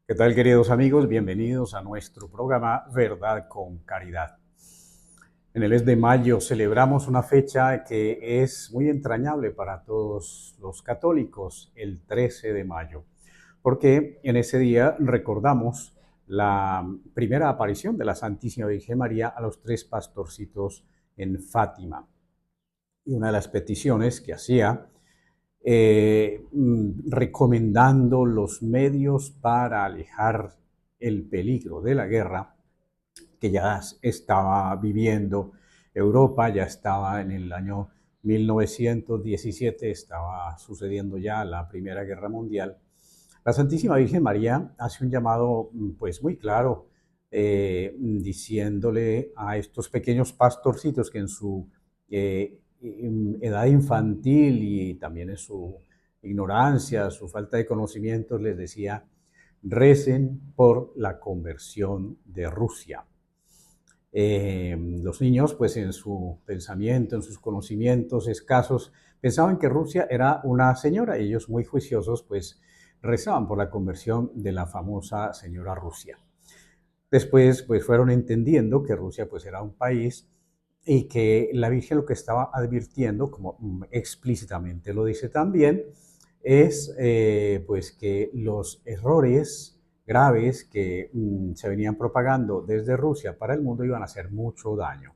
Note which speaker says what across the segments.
Speaker 1: ¿Qué tal, queridos amigos? Bienvenidos a nuestro programa Verdad con Caridad. En el mes de mayo celebramos una fecha que es muy entrañable para todos los católicos, el 13 de mayo, porque en ese día recordamos la primera aparición de la Santísima Virgen María a los tres pastorcitos en Fátima. Y una de las peticiones que hacía recomendando los medios para alejar el peligro de la guerra que ya estaba viviendo Europa, ya estaba en el año 1917, estaba sucediendo ya la Primera Guerra Mundial. La Santísima Virgen María hace un llamado pues muy claro, diciéndole a estos pequeños pastorcitos que en su edad infantil y también en su ignorancia, su falta de conocimientos, les decía, recen por la conversión de Rusia. Los niños, pues en su pensamiento, en sus conocimientos escasos, pensaban que Rusia era una señora y ellos muy juiciosos, pues rezaban por la conversión de la famosa señora Rusia. Después, pues fueron entendiendo que Rusia pues era un país y que la Virgen lo que estaba advirtiendo, como explícitamente lo dice también, es pues que los errores graves que se venían propagando desde Rusia para el mundo iban a hacer mucho daño.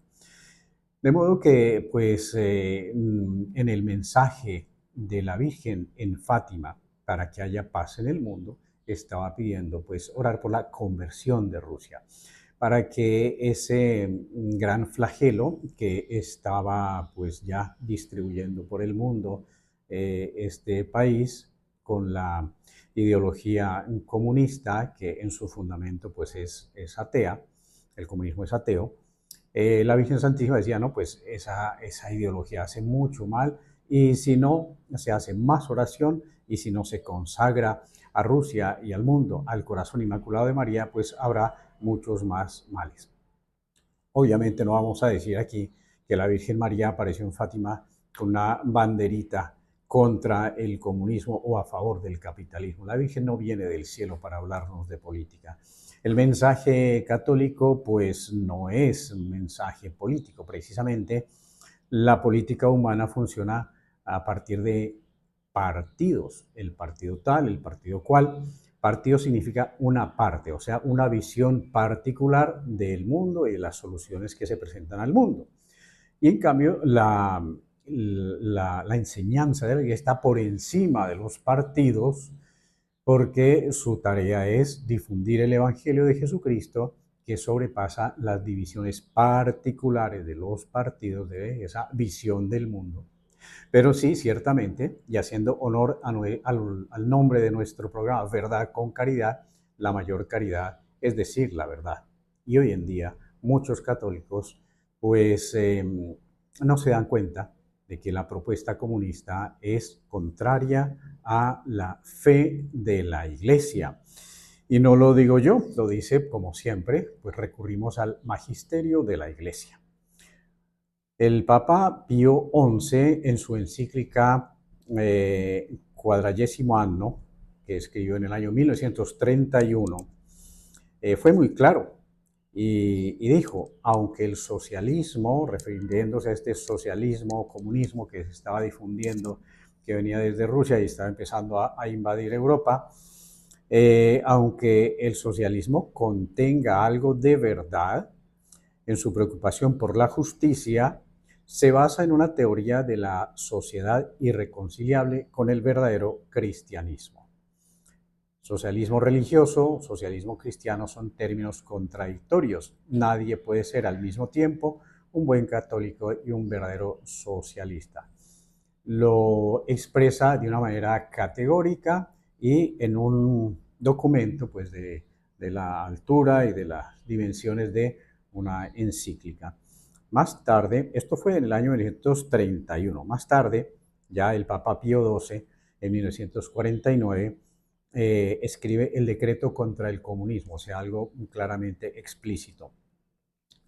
Speaker 1: De modo que, pues, en el mensaje de la Virgen en Fátima, para que haya paz en el mundo, estaba pidiendo, pues, orar por la conversión de Rusia, para que ese gran flagelo que estaba, pues, ya distribuyendo por el mundo este país con la ideología comunista, que en su fundamento, pues, es atea, el comunismo es ateo. La Virgen Santísima decía, no, pues esa ideología hace mucho mal y si no se hace más oración y si no se consagra a Rusia y al mundo, al corazón inmaculado de María, pues habrá muchos más males. Obviamente no vamos a decir aquí que la Virgen María apareció en Fátima con una banderita contra el comunismo o a favor del capitalismo. La Virgen no viene del cielo para hablarnos de política. El mensaje católico pues no es un mensaje político, precisamente la política humana funciona a partir de partidos, el partido tal, el partido cual. Partido significa una parte, o sea, una visión particular del mundo y de las soluciones que se presentan al mundo. Y en cambio, la enseñanza de la Iglesia está por encima de los partidos porque su tarea es difundir el Evangelio de Jesucristo que sobrepasa las divisiones particulares de los partidos de esa visión del mundo. Pero sí, ciertamente, y haciendo honor al nombre de nuestro programa, Verdad con Caridad, la mayor caridad es decir la verdad. Y hoy en día muchos católicos pues no se dan cuenta de que la propuesta comunista es contraria a la fe de la Iglesia. Y no lo digo yo, lo dice como siempre, pues recurrimos al magisterio de la Iglesia. El Papa Pío XI, en su encíclica Quadragesimo Anno, que escribió en el año 1931, fue muy claro y dijo, aunque el socialismo, refiriéndose a este socialismo, comunismo que se estaba difundiendo, que venía desde Rusia y estaba empezando a invadir Europa, aunque el socialismo contenga algo de verdad en su preocupación por la justicia, se basa en una teoría de la sociedad irreconciliable con el verdadero cristianismo. Socialismo religioso, socialismo cristiano son términos contradictorios. Nadie puede ser al mismo tiempo un buen católico y un verdadero socialista. Lo expresa de una manera categórica y en un documento pues, de la altura y de las dimensiones de una encíclica. Más tarde, esto fue en el año 1931, más tarde, ya el Papa Pío XII, en 1949, escribe el decreto contra el comunismo, o sea, algo claramente explícito.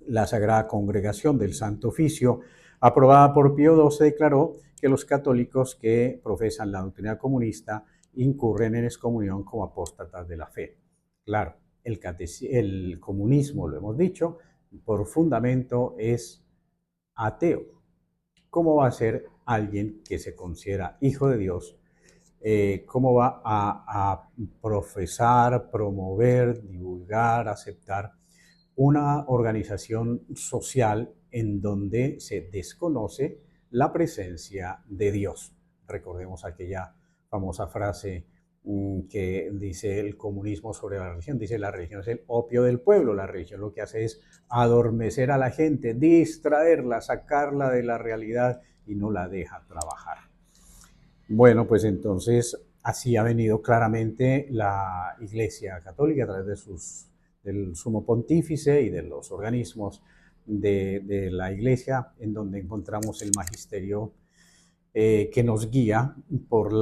Speaker 1: La Sagrada Congregación del Santo Oficio, aprobada por Pío XII, declaró que los católicos que profesan la doctrina comunista incurren en excomunión como apóstatas de la fe. Claro, el comunismo, lo hemos dicho, por fundamento es ateo. ¿Cómo va a ser alguien que se considera hijo de Dios? ¿Cómo va a profesar, promover, divulgar, aceptar una organización social en donde se desconoce la presencia de Dios? Recordemos aquella famosa frase que dice el comunismo sobre la religión. Dice: la religión es el opio del pueblo. La religión lo que hace es adormecer a la gente, distraerla, sacarla de la realidad y no la deja trabajar. Bueno, pues entonces así ha venido claramente la Iglesia Católica a través del Sumo Pontífice y de los organismos de la Iglesia, en donde encontramos el magisterio que nos guía por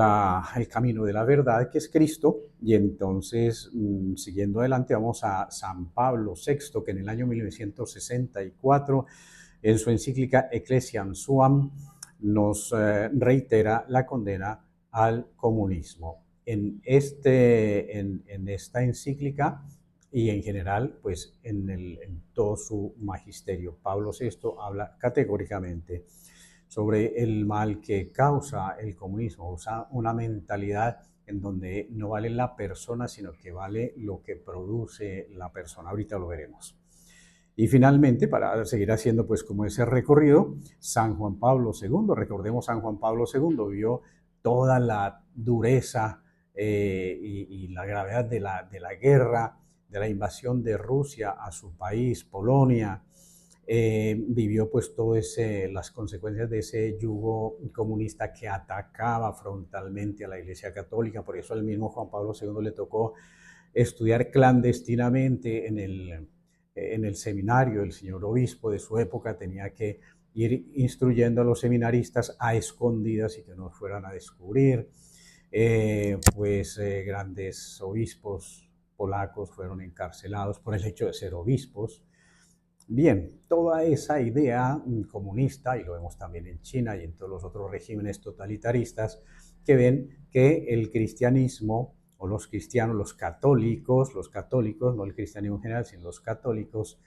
Speaker 1: el camino de la verdad, que es Cristo. Y entonces, siguiendo adelante, vamos a San Pablo VI, que en el año 1964, en su encíclica Ecclesiam Suam, nos reitera la condena al comunismo. En esta encíclica y en general, pues en todo su magisterio, Pablo VI habla categóricamente sobre el mal que causa el comunismo. Usa una mentalidad en donde no vale la persona, sino que vale lo que produce la persona. Ahorita lo veremos. Y finalmente, para seguir haciendo pues como ese recorrido, San Juan Pablo II, recordemos, San Juan Pablo II vio toda la dureza y la gravedad de la guerra, de la invasión de Rusia a su país, Polonia. Vivió pues todas las consecuencias de ese yugo comunista que atacaba frontalmente a la Iglesia Católica. Por eso al mismo Juan Pablo II le tocó estudiar clandestinamente en el seminario. El señor obispo de su época tenía que ir instruyendo a los seminaristas a escondidas y que no fueran a descubrir. Grandes obispos polacos fueron encarcelados por el hecho de ser obispos. Bien, toda esa idea comunista, y lo vemos también en China y en todos los otros regímenes totalitaristas, que ven que el cristianismo o los cristianos, los católicos, no el cristianismo en general, sino los católicos,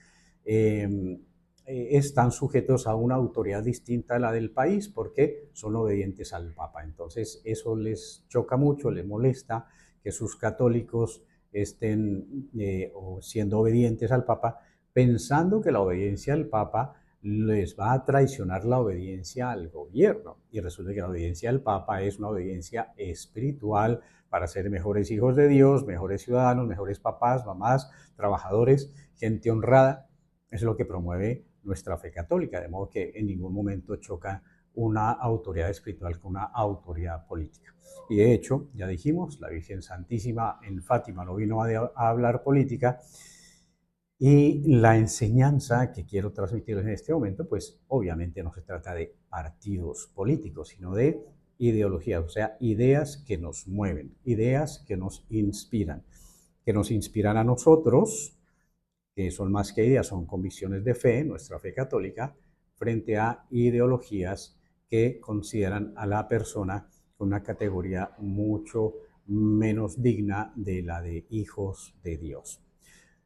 Speaker 1: están sujetos a una autoridad distinta a la del país porque son obedientes al Papa. Entonces eso les choca mucho, les molesta que sus católicos estén siendo obedientes al Papa, pensando que la obediencia al Papa les va a traicionar la obediencia al gobierno. Y resulta que la obediencia al Papa es una obediencia espiritual para ser mejores hijos de Dios, mejores ciudadanos, mejores papás, mamás, trabajadores, gente honrada. Eso es lo que promueve nuestra fe católica, de modo que en ningún momento choca una autoridad espiritual con una autoridad política. Y de hecho, ya dijimos, la Virgen Santísima en Fátima no vino a hablar política. Y la enseñanza que quiero transmitirles en este momento, pues obviamente no se trata de partidos políticos, sino de ideologías, o sea, ideas que nos mueven, ideas que nos inspiran a nosotros, que son más que ideas, son convicciones de fe, nuestra fe católica, frente a ideologías que consideran a la persona con una categoría mucho menos digna de la de hijos de Dios.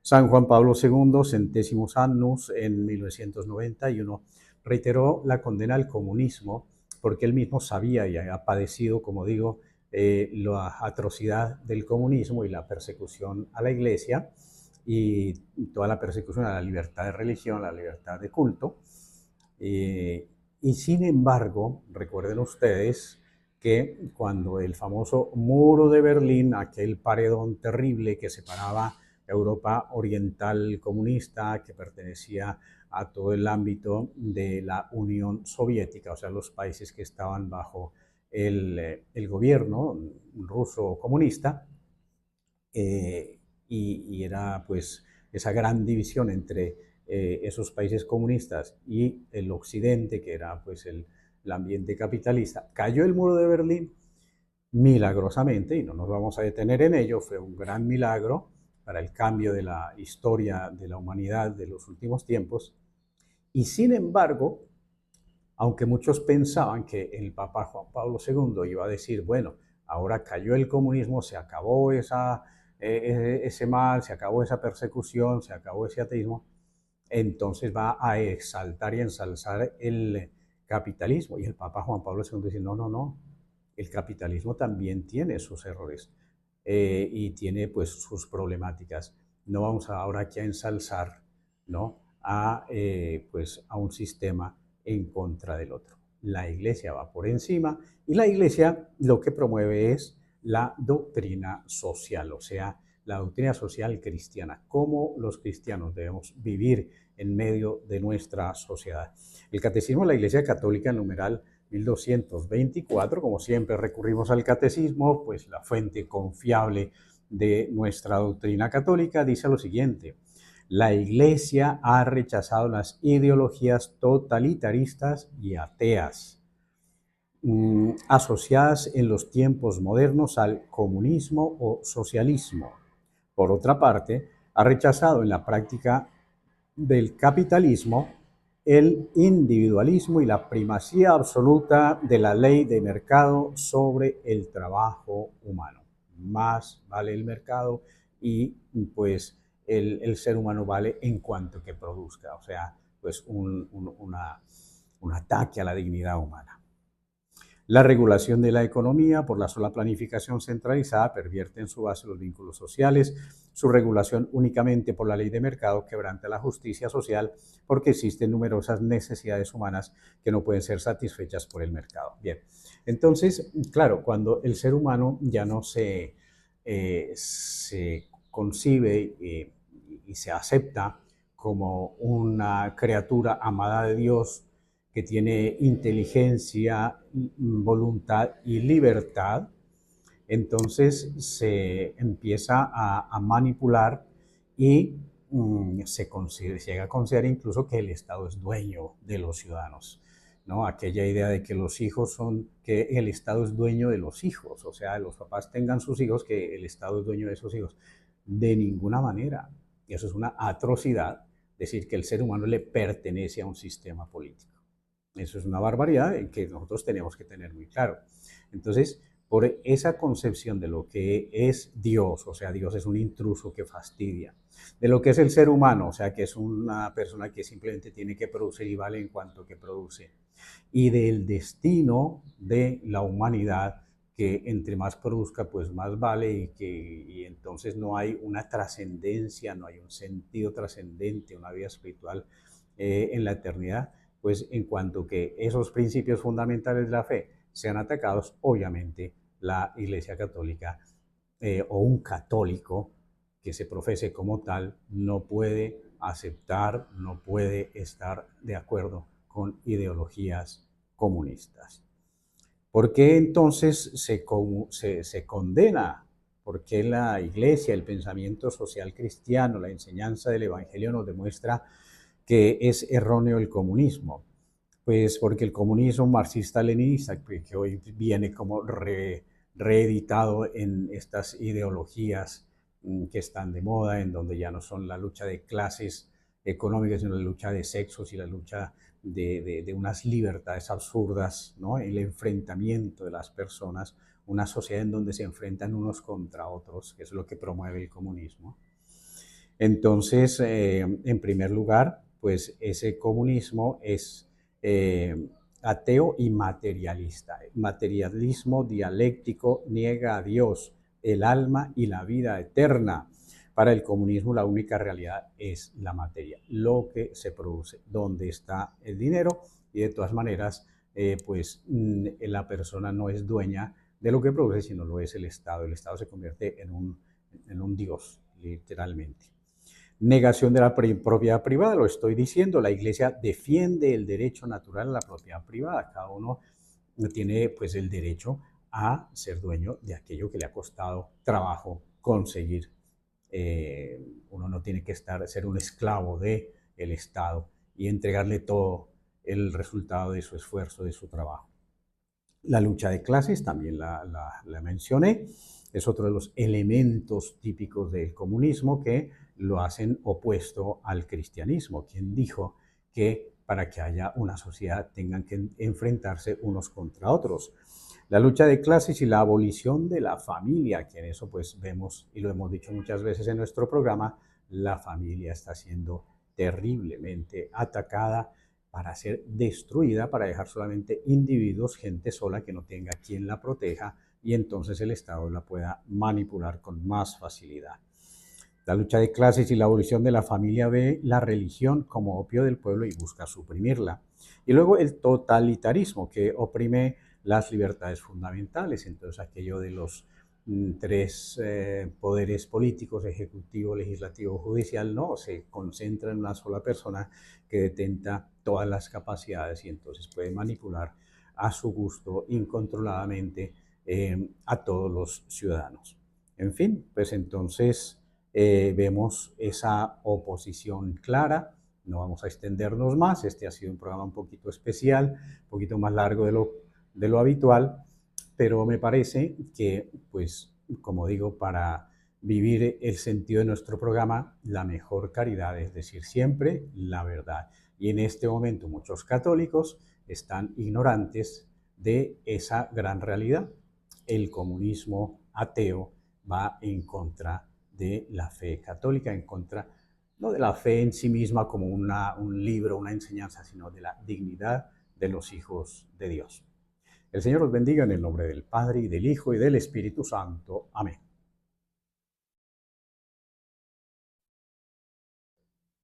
Speaker 1: San Juan Pablo II, Centésimos Annus, en 1991, reiteró la condena al comunismo porque él mismo sabía y había padecido, como digo, la atrocidad del comunismo y la persecución a la Iglesia y toda la persecución a la libertad de religión, a la libertad de culto. Y sin embargo, recuerden ustedes que cuando el famoso muro de Berlín, aquel paredón terrible que separaba Europa oriental comunista, que pertenecía a todo el ámbito de la Unión Soviética, o sea, los países que estaban bajo el gobierno ruso comunista, y era pues esa gran división entre esos países comunistas y el occidente, que era pues el ambiente capitalista. Cayó el muro de Berlín milagrosamente, y no nos vamos a detener en ello, fue un gran milagro para el cambio de la historia de la humanidad de los últimos tiempos. Y sin embargo, aunque muchos pensaban que el Papa Juan Pablo II iba a decir, bueno, ahora cayó el comunismo, se acabó esa ese mal, se acabó esa persecución, se acabó ese ateísmo, entonces va a exaltar y ensalzar el capitalismo. Y el Papa Juan Pablo II dice, no, no, no, el capitalismo también tiene sus errores y tiene pues sus problemáticas. No vamos ahora aquí a ensalzar, ¿no? Pues, a un sistema en contra del otro. La Iglesia va por encima y la Iglesia lo que promueve es la doctrina social, o sea, la doctrina social cristiana, cómo los cristianos debemos vivir en medio de nuestra sociedad. El Catecismo de la Iglesia Católica, numeral 1224, como siempre recurrimos al catecismo, pues la fuente confiable de nuestra doctrina católica, dice lo siguiente: la Iglesia ha rechazado las ideologías totalitaristas y ateas asociadas en los tiempos modernos al comunismo o socialismo. Por otra parte, ha rechazado en la práctica del capitalismo el individualismo y la primacía absoluta de la ley de mercado sobre el trabajo humano. Más vale el mercado y pues el ser humano vale en cuanto que produzca, o sea, pues un ataque a la dignidad humana. La regulación de la economía por la sola planificación centralizada pervierte en su base los vínculos sociales. Su regulación únicamente por la ley de mercado quebranta la justicia social porque existen numerosas necesidades humanas que no pueden ser satisfechas por el mercado. Bien, entonces, claro, cuando el ser humano ya no se concibe y se acepta como una criatura amada de Dios, que tiene inteligencia, voluntad y libertad, entonces se empieza a manipular y se llega a considerar incluso que el Estado es dueño de los ciudadanos, ¿no? Aquella idea de que los hijos que el Estado es dueño de los hijos, o sea, los papás tengan sus hijos, que el Estado es dueño de esos hijos. De ninguna manera. Y eso es una atrocidad, decir que el ser humano le pertenece a un sistema político. Eso es una barbaridad que nosotros tenemos que tener muy claro. Entonces, por esa concepción de lo que es Dios, o sea, Dios es un intruso que fastidia, de lo que es el ser humano, o sea, que es una persona que simplemente tiene que producir y vale en cuanto que produce, y del destino de la humanidad, que entre más produzca, pues más vale y entonces no hay una trascendencia, no hay un sentido trascendente, una vida espiritual en la eternidad, pues en cuanto que esos principios fundamentales de la fe sean atacados, obviamente la Iglesia Católica o un católico que se profese como tal no puede aceptar, no puede estar de acuerdo con ideologías comunistas. ¿Por qué entonces se condena? ¿Por qué la Iglesia, el pensamiento social cristiano, la enseñanza del Evangelio nos demuestra que es erróneo el comunismo? Pues porque el comunismo marxista-leninista, que hoy viene como reeditado en estas ideologías que están de moda, en donde ya no son la lucha de clases económicas, sino la lucha de sexos y la lucha de unas libertades absurdas, ¿no? El enfrentamiento de las personas, una sociedad en donde se enfrentan unos contra otros, que es lo que promueve el comunismo. Entonces, en primer lugar, pues ese comunismo es ateo y materialista. El materialismo dialéctico niega a Dios, el alma y la vida eterna. Para el comunismo la única realidad es la materia, lo que se produce, donde está el dinero, y de todas maneras, pues la persona no es dueña de lo que produce, sino lo es el Estado. El Estado se convierte en un Dios, literalmente. Negación de la propiedad privada, lo estoy diciendo, la Iglesia defiende el derecho natural a la propiedad privada. Cada uno tiene pues el derecho a ser dueño de aquello que le ha costado trabajo conseguir. Uno no tiene que ser un esclavo del Estado y entregarle todo el resultado de su esfuerzo, de su trabajo. La lucha de clases, también la mencioné, es otro de los elementos típicos del comunismo que lo hacen opuesto al cristianismo. Quien dijo que para que haya una sociedad, tengan que enfrentarse unos contra otros. La lucha de clases y la abolición de la familia, que en eso pues vemos y lo hemos dicho muchas veces en nuestro programa, la familia está siendo terriblemente atacada para ser destruida, para dejar solamente individuos, gente sola que no tenga quien la proteja y entonces el Estado la pueda manipular con más facilidad. La lucha de clases y la abolición de la familia ve la religión como opio del pueblo y busca suprimirla. Y luego el totalitarismo, que oprime las libertades fundamentales. Entonces aquello de los tres poderes políticos, ejecutivo, legislativo, judicial, no, se concentra en una sola persona que detenta todas las capacidades y entonces puede manipular a su gusto incontroladamente a todos los ciudadanos. En fin, pues entonces vemos esa oposición clara. No vamos a extendernos más. Este ha sido un programa un poquito especial, un poquito más largo de lo habitual, pero me parece que, pues, como digo, para vivir el sentido de nuestro programa, la mejor caridad es decir siempre la verdad. Y en este momento muchos católicos están ignorantes de esa gran realidad. El comunismo ateo va en contra de la fe católica, en contra no de la fe en sí misma como un libro, una enseñanza, sino de la dignidad de los hijos de Dios. El Señor os bendiga en el nombre del Padre, y del Hijo, y del Espíritu Santo. Amén.